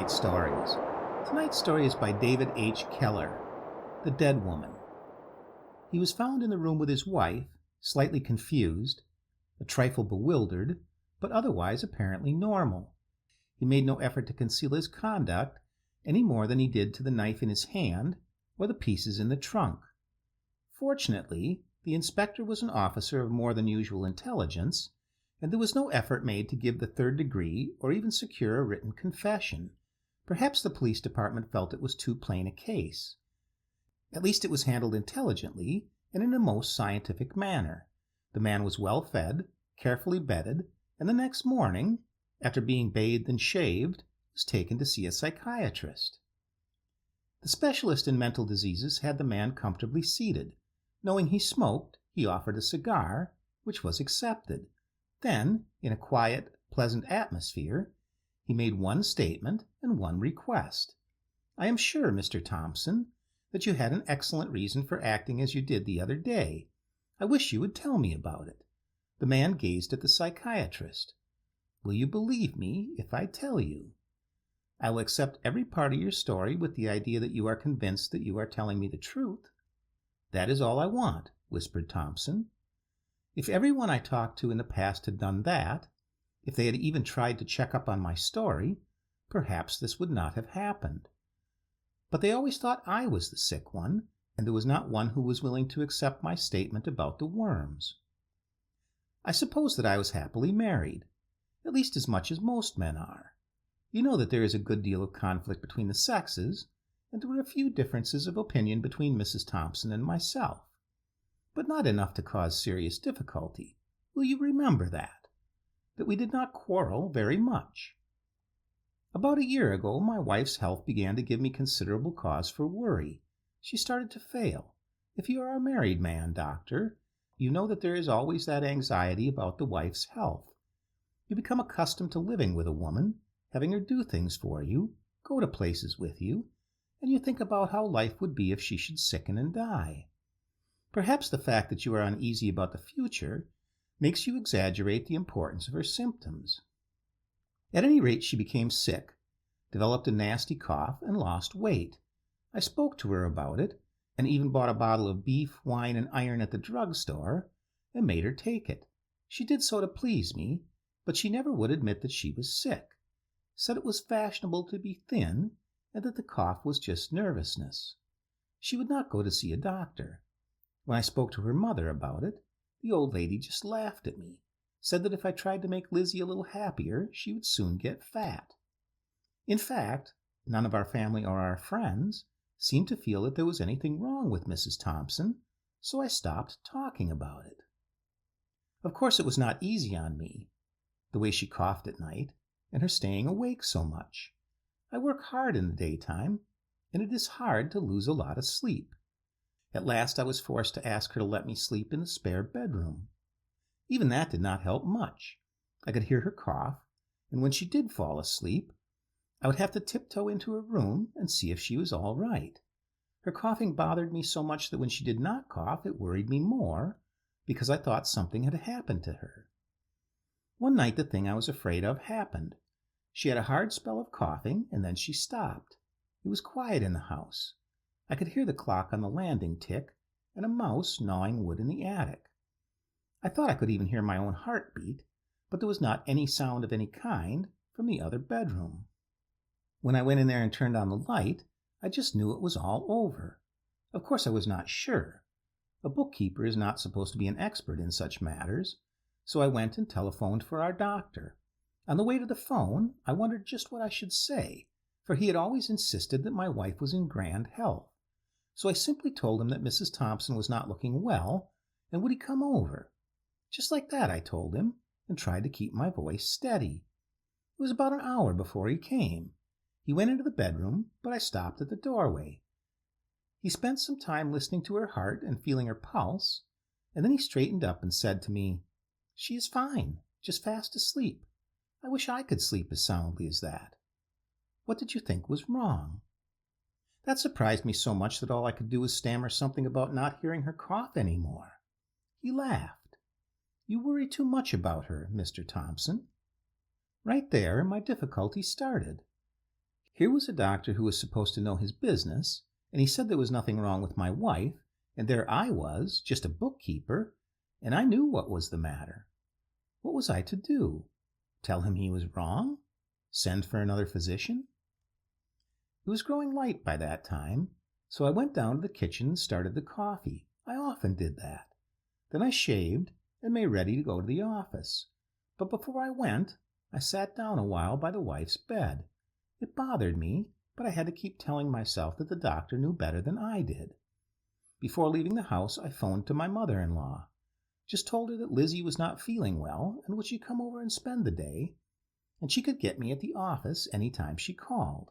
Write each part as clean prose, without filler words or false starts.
Great Stories. Tonight's story is by David H. Keller, The Dead Woman. He was found in the room with his wife, slightly confused, a trifle bewildered, but otherwise apparently normal. He made no effort to conceal his conduct any more than he did to the knife in his hand or the pieces in the trunk. Fortunately, the inspector was an officer of more than usual intelligence, and there was no effort made to give the third degree or even secure a written confession. Perhaps the police department felt it was too plain a case. At least it was handled intelligently and in a most scientific manner. The man was well fed, carefully bedded, and the next morning, after being bathed and shaved, was taken to see a psychiatrist. The specialist in mental diseases had the man comfortably seated. Knowing he smoked, he offered a cigar, which was accepted. Then, in a quiet, pleasant atmosphere, he made one statement and one request. "I am sure, Mr. Thompson, that you had an excellent reason for acting as you did the other day. I wish you would tell me about it." The man gazed at the psychiatrist. "Will you believe me if I tell you?" "I will accept every part of your story with the idea that you are convinced that you are telling me the truth." "That is all I want," whispered Thompson. "If everyone I talked to in the past had done that, if they had even tried to check up on my story, perhaps this would not have happened. But they always thought I was the sick one, and there was not one who was willing to accept my statement about the worms. I suppose that I was happily married, at least as much as most men are. You know that there is a good deal of conflict between the sexes, and there were a few differences of opinion between Mrs. Thompson and myself, but not enough to cause serious difficulty. Will you remember that we did not quarrel very much? About a year ago, my wife's health began to give me considerable cause for worry. She started to fail. If you are a married man, doctor, you know that there is always that anxiety about the wife's health. You become accustomed to living with a woman, having her do things for you, go to places with you, and you think about how life would be if she should sicken and die. Perhaps the fact that you are uneasy about the future makes you exaggerate the importance of her symptoms. At any rate, she became sick, developed a nasty cough, and lost weight. I spoke to her about it, and even bought a bottle of beef, wine, and iron at the drugstore, and made her take it. She did so to please me, but she never would admit that she was sick. Said it was fashionable to be thin, and that the cough was just nervousness. She would not go to see a doctor. When I spoke to her mother about it, the old lady just laughed at me, said that if I tried to make Lizzie a little happier, she would soon get fat. In fact, none of our family or our friends seemed to feel that there was anything wrong with Mrs. Thompson, so I stopped talking about it. Of course, it was not easy on me, the way she coughed at night, and her staying awake so much. I work hard in the daytime, and it is hard to lose a lot of sleep. At last I was forced to ask her to let me sleep in the spare bedroom. Even that did not help much. I could hear her cough, and when she did fall asleep, I would have to tiptoe into her room and see if she was all right. Her coughing bothered me so much that when she did not cough, it worried me more, because I thought something had happened to her. One night the thing I was afraid of happened. She had a hard spell of coughing, and then she stopped. It was quiet in the house. I could hear the clock on the landing tick, and a mouse gnawing wood in the attic. I thought I could even hear my own heart beat, but there was not any sound of any kind from the other bedroom. When I went in there and turned on the light, I just knew it was all over. Of course I was not sure. A bookkeeper is not supposed to be an expert in such matters, so I went and telephoned for our doctor. On the way to the phone, I wondered just what I should say, for he had always insisted that my wife was in grand health. So I simply told him that Mrs. Thompson was not looking well, and would he come over? Just like that, I told him, and tried to keep my voice steady. It was about an hour before he came. He went into the bedroom, but I stopped at the doorway. He spent some time listening to her heart and feeling her pulse, and then he straightened up and said to me, "She is fine, just fast asleep. I wish I could sleep as soundly as that." What did you think was wrong? That surprised me so much that all I could do was stammer something about not hearing her cough anymore. He laughed. "You worry too much about her, Mr. Thompson." Right there, my difficulty started. Here was a doctor who was supposed to know his business, and he said there was nothing wrong with my wife, and there I was, just a bookkeeper, and I knew what was the matter. What was I to do? Tell him he was wrong? Send for another physician? It was growing light by that time, so I went down to the kitchen and started the coffee. I often did that. Then I shaved and made ready to go to the office. But before I went, I sat down a while by the wife's bed. It bothered me, but I had to keep telling myself that the doctor knew better than I did. Before leaving the house, I phoned to my mother-in-law. Just told her that Lizzie was not feeling well and would she come over and spend the day, and she could get me at the office any time she called.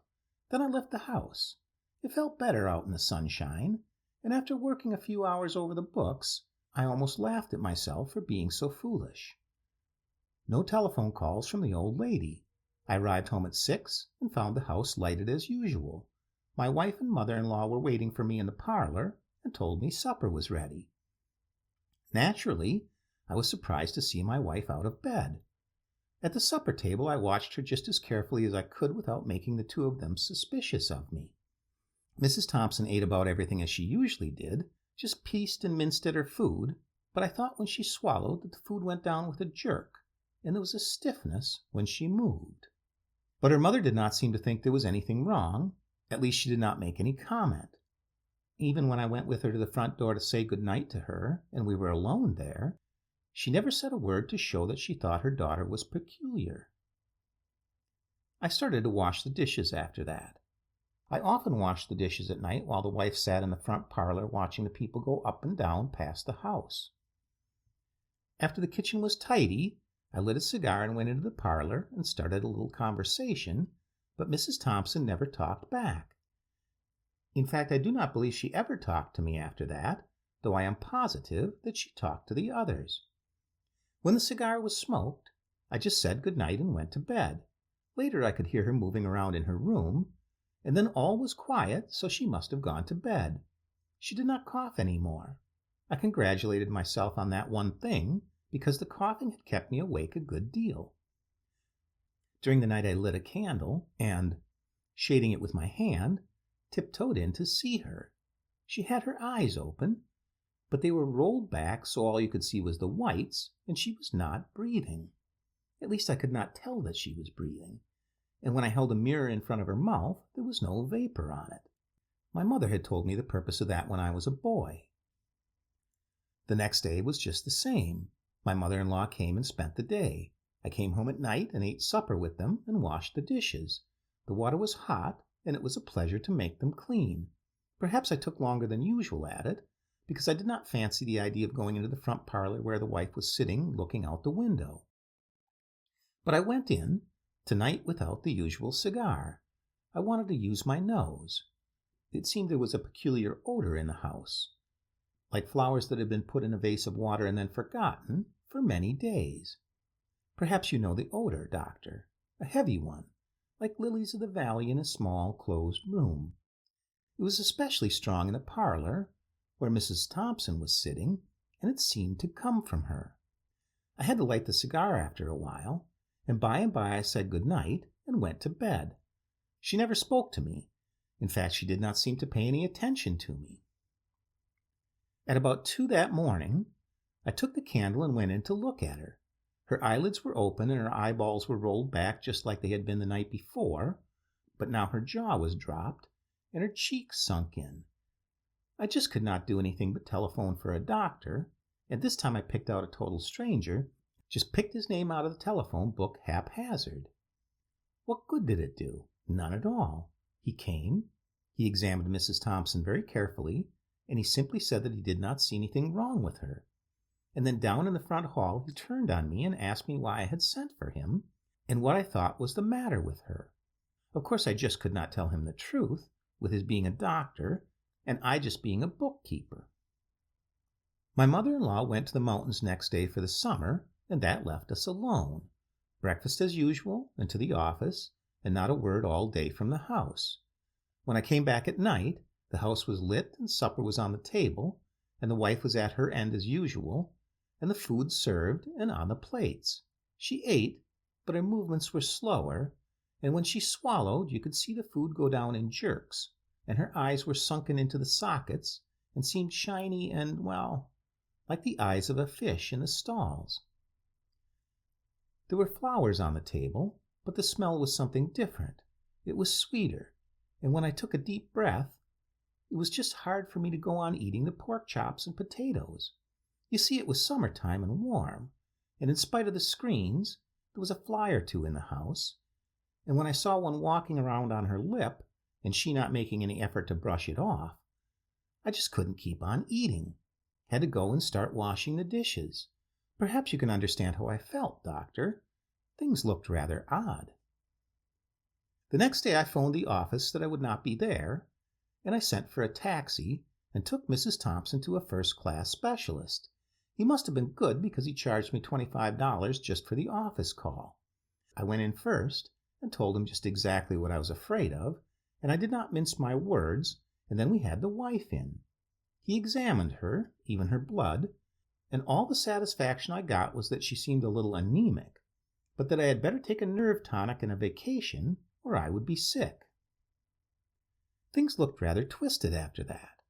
Then I left the house. It felt better out in the sunshine, and after working a few hours over the books, I almost laughed at myself for being so foolish. No telephone calls from the old lady. I arrived home at 6 and found the house lighted as usual. My wife and mother-in-law were waiting for me in the parlor and told me supper was ready. Naturally, I was surprised to see my wife out of bed. At the supper table, I watched her just as carefully as I could without making the two of them suspicious of me. Mrs. Thompson ate about everything as she usually did, just pieced and minced at her food, but I thought when she swallowed that the food went down with a jerk, and there was a stiffness when she moved. But her mother did not seem to think there was anything wrong. At least she did not make any comment. Even when I went with her to the front door to say good night to her, and we were alone there, she never said a word to show that she thought her daughter was peculiar. I started to wash the dishes after that. I often washed the dishes at night while the wife sat in the front parlor watching the people go up and down past the house. After the kitchen was tidy, I lit a cigar and went into the parlor and started a little conversation, but Mrs. Thompson never talked back. In fact, I do not believe she ever talked to me after that, though I am positive that she talked to the others. When the cigar was smoked, I just said good night and went to bed. Later I could hear her moving around in her room, and then all was quiet, so she must have gone to bed. She did not cough any more. I congratulated myself on that one thing, because the coughing had kept me awake a good deal. During the night I lit a candle, and, shading it with my hand, tiptoed in to see her. She had her eyes open, but they were rolled back so all you could see was the whites, and she was not breathing. At least I could not tell that she was breathing, and when I held a mirror in front of her mouth, there was no vapor on it. My mother had told me the purpose of that when I was a boy. The next day was just the same. My mother-in-law came and spent the day. I came home at night and ate supper with them and washed the dishes. The water was hot, and it was a pleasure to make them clean. Perhaps I took longer than usual at it, because I did not fancy the idea of going into the front parlor where the wife was sitting looking out the window. But I went in, tonight without the usual cigar. I wanted to use my nose. It seemed there was a peculiar odor in the house, like flowers that had been put in a vase of water and then forgotten for many days. Perhaps you know the odor, Doctor. A heavy one, like lilies of the valley in a small, closed room. It was especially strong in the parlor, where Mrs. Thompson was sitting, and it seemed to come from her. I had to light the cigar after a while, and by I said good night and went to bed. She never spoke to me. In fact, she did not seem to pay any attention to me. At about 2 that morning, I took the candle and went in to look at her. Her eyelids were open and her eyeballs were rolled back just like they had been the night before, but now her jaw was dropped and her cheeks sunk in. I just could not do anything but telephone for a doctor, and this time I picked out a total stranger, just picked his name out of the telephone book haphazard. What good did it do? None at all. He came, he examined Mrs. Thompson very carefully, and he simply said that he did not see anything wrong with her. And then down in the front hall he turned on me and asked me why I had sent for him, and what I thought was the matter with her. Of course I just could not tell him the truth, with his being a doctor, and I just being a bookkeeper. My mother-in-law went to the mountains next day for the summer, and that left us alone. Breakfast as usual, and to the office, and not a word all day from the house. When I came back at night, the house was lit and supper was on the table, and the wife was at her end as usual, and the food served and on the plates. She ate, but her movements were slower, and when she swallowed, you could see the food go down in jerks, and her eyes were sunken into the sockets and seemed shiny and, well, like the eyes of a fish in the stalls. There were flowers on the table, but the smell was something different. It was sweeter, and when I took a deep breath, it was just hard for me to go on eating the pork chops and potatoes. You see, it was summertime and warm, and in spite of the screens, there was a fly or two in the house, and when I saw one walking around on her lip, and she not making any effort to brush it off, I just couldn't keep on eating. Had to go and start washing the dishes. Perhaps you can understand how I felt, Doctor. Things looked rather odd. The next day I phoned the office that I would not be there, and I sent for a taxi and took Mrs. Thompson to a first-class specialist. He must have been good because he charged me $25 just for the office call. I went in first and told him just exactly what I was afraid of, and I did not mince my words, and then we had the wife in. He examined her, even her blood, and all the satisfaction I got was that she seemed a little anemic, but that I had better take a nerve tonic and a vacation, or I would be sick. Things looked rather twisted after that.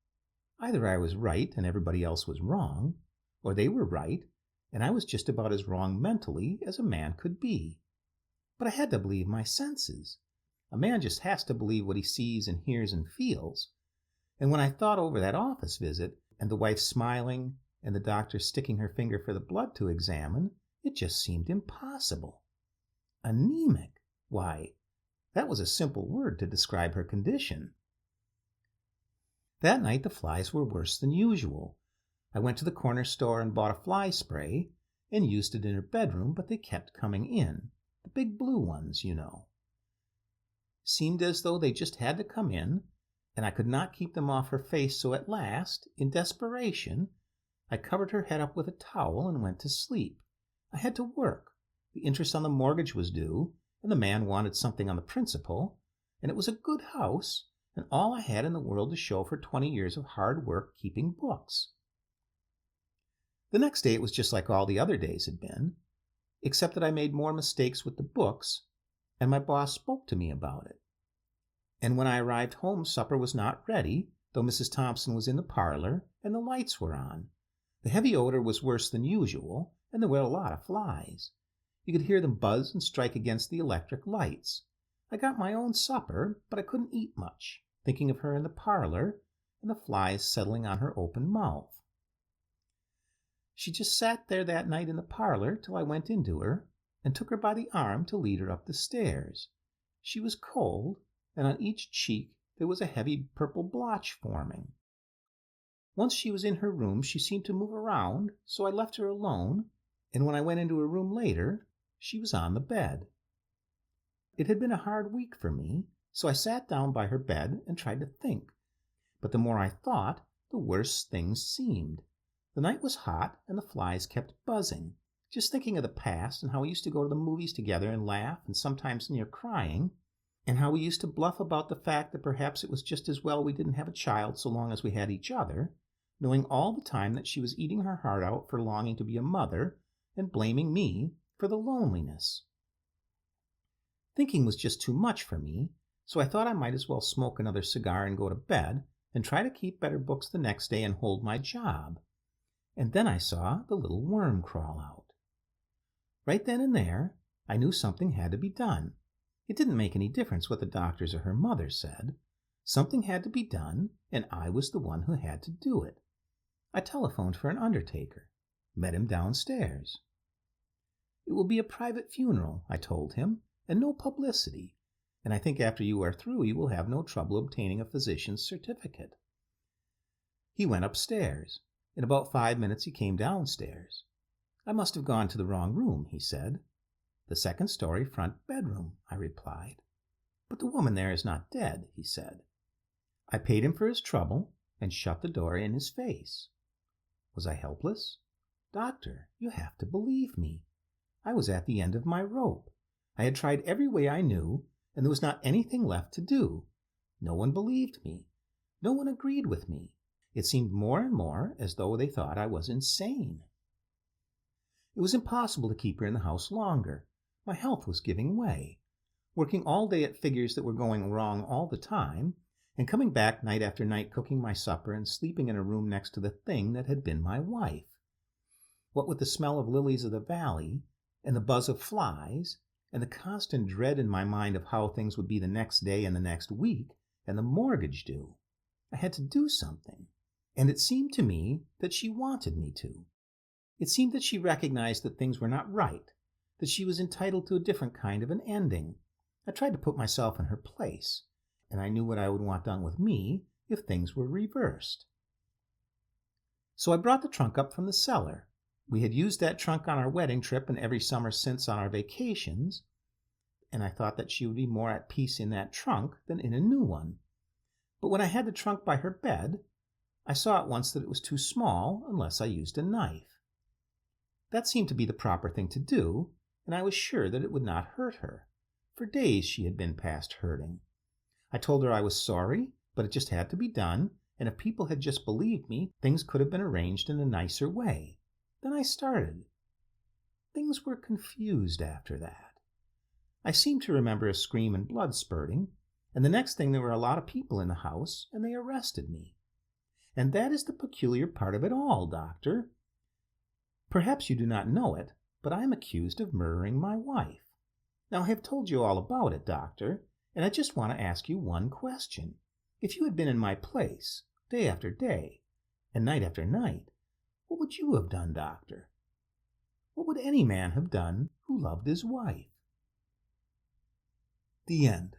Either I was right and everybody else was wrong, or they were right and I was just about as wrong mentally as a man could be. But I had to believe my senses. A man just has to believe what he sees and hears and feels. And when I thought over that office visit, and the wife smiling, and the doctor sticking her finger for the blood to examine, it just seemed impossible. Anemic? Why, that was a simple word to describe her condition. That night the flies were worse than usual. I went to the corner store and bought a fly spray, and used it in her bedroom, but they kept coming in. The big blue ones, you know. Seemed as though they just had to come in, and I could not keep them off her face, so at last, in desperation, I covered her head up with a towel and went to sleep. I had to work. The interest on the mortgage was due, and the man wanted something on the principal, and it was a good house, and all I had in the world to show for 20 years of hard work keeping books. The next day it was just like all the other days had been, except that I made more mistakes with the books, and my boss spoke to me about it. And when I arrived home, supper was not ready, though Mrs. Thompson was in the parlor, and the lights were on. The heavy odor was worse than usual, and there were a lot of flies. You could hear them buzz and strike against the electric lights. I got my own supper, but I couldn't eat much, thinking of her in the parlor, and the flies settling on her open mouth. She just sat there that night in the parlor till I went into her and took her by the arm to lead her up the stairs. She was cold, and on each cheek there was a heavy purple blotch forming. Once she was in her room, she seemed to move around, so I left her alone, and when I went into her room later, she was on the bed. It had been a hard week for me, so I sat down by her bed and tried to think. But the more I thought, the worse things seemed. The night was hot, and the flies kept buzzing, just thinking of the past and how we used to go to the movies together and laugh and sometimes near crying, and how we used to bluff about the fact that perhaps it was just as well we didn't have a child so long as we had each other, knowing all the time that she was eating her heart out for longing to be a mother and blaming me for the loneliness. Thinking was just too much for me, so I thought I might as well smoke another cigar and go to bed and try to keep better books the next day and hold my job. And then I saw the little worm crawl out. Right then and there, I knew something had to be done. It didn't make any difference what the doctors or her mother said. Something had to be done, and I was the one who had to do it. I telephoned for an undertaker, met him downstairs. It will be a private funeral, I told him, and no publicity, and I think after you are through you will have no trouble obtaining a physician's certificate. He went upstairs. In about 5 minutes he came downstairs. I must have gone to the wrong room, he said. The second-story front bedroom, I replied. But the woman there is not dead, he said. I paid him for his trouble and shut the door in his face. Was I helpless? Doctor, you have to believe me. I was at the end of my rope. I had tried every way I knew, and there was not anything left to do. No one believed me. No one agreed with me. It seemed more and more as though they thought I was insane. It was impossible to keep her in the house longer. My health was giving way. working all day at figures that were going wrong all the time, and coming back night after night cooking my supper and sleeping in a room next to the thing that had been my wife. What with the smell of lilies of the valley, and the buzz of flies, and the constant dread in my mind of how things would be the next day and the next week, and the mortgage due, I had to do something, and it seemed to me that she wanted me to. It seemed that she recognized that things were not right, that she was entitled to a different kind of an ending. I tried to put myself in her place, and I knew what I would want done with me if things were reversed. So I brought the trunk up from the cellar. We had used that trunk on our wedding trip and every summer since on our vacations, and I thought that she would be more at peace in that trunk than in a new one. But when I had the trunk by her bed, I saw at once that it was too small unless I used a knife. That seemed to be the proper thing to do, and I was sure that it would not hurt her. For days she had been past hurting. I told her I was sorry, but it just had to be done, and if people had just believed me, things could have been arranged in a nicer way. Then I started. Things were confused after that. I seemed to remember a scream and blood spurting, and the next thing there were a lot of people in the house, and they arrested me. And that is the peculiar part of it all, Doctor. Perhaps you do not know it, but I am accused of murdering my wife. Now, I have told you all about it, Doctor, and I just want to ask you one question. If you had been in my place, day after day, and night after night, what would you have done, Doctor? What would any man have done who loved his wife? The end.